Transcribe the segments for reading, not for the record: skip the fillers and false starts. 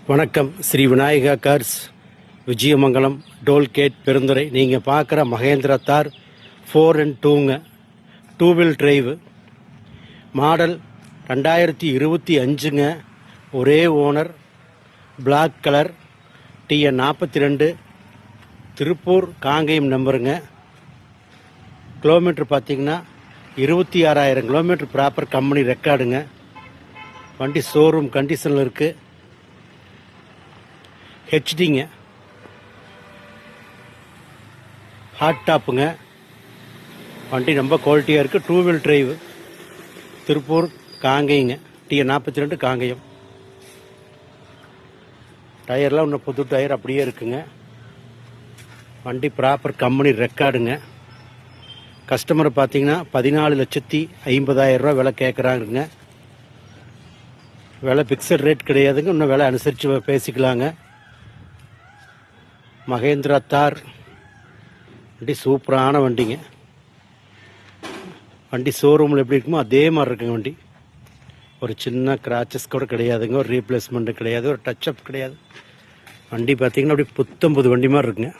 வணக்கம். Shri Vinayaka cars, Vijayamangalam, toll gate, Perundurai. நீங்கள் பார்க்குற மகேந்திரா தார் 4N2ங்க, 2 வீல் டிரைவு, மாடல் 2025ங்க. ஒரே owner, black colour, TN 42, Tiruppur Kangeyam நம்பருங்க. கிலோமீட்டர் பார்த்தீங்கன்னா 26,000 கிலோமீட்டர். Proper company ரெக்கார்டுங்க. வண்டி ஷோரூம் கண்டிஷனில் இருக்குது. ஹெச்டிங்க, ஹாட் டாப்புங்க. வண்டி ரொம்ப குவாலிட்டியாக இருக்குது. 2 வீல் டிரைவு, திருப்பூர் காங்கேயங்க, TN 42 காங்கேயம். டயர்லாம் இன்னும் புது டயர் அப்படியே இருக்குங்க. வண்டி ப்ராப்பர் கம்பெனி ரெக்கார்டுங்க. கஸ்டமர் பார்த்தீங்கன்னா 14,50,000 ரூபா விலை கேட்குறாங்க. விலை ஃபிக்ஸட் ரேட் கிடையாதுங்க. இன்னும் விலை அனுசரித்து பேசிக்கலாங்க. மகேந்திரா தார் வண்டி சூப்பரான வண்டிங்க. வண்டி ஷோரூமில் எப்படி இருக்குமோ அதே மாதிரி இருக்குங்க. வண்டி ஒரு சின்ன கிராச்சஸ் கூட கிடையாதுங்க. ஒரு ரீப்ளேஸ்மெண்ட்டு கிடையாது, ஒரு டச்சப் கிடையாது. வண்டி பார்த்திங்கன்னா அப்படி புத்தம்புது வண்டி மாதிரி இருக்குங்க.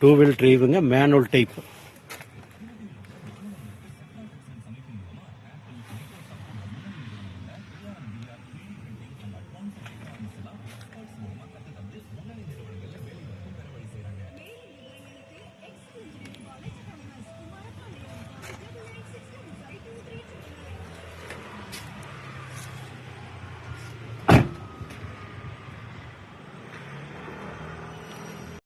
2 வீல் டிரைவுங்க, மேனுவல் டைப்.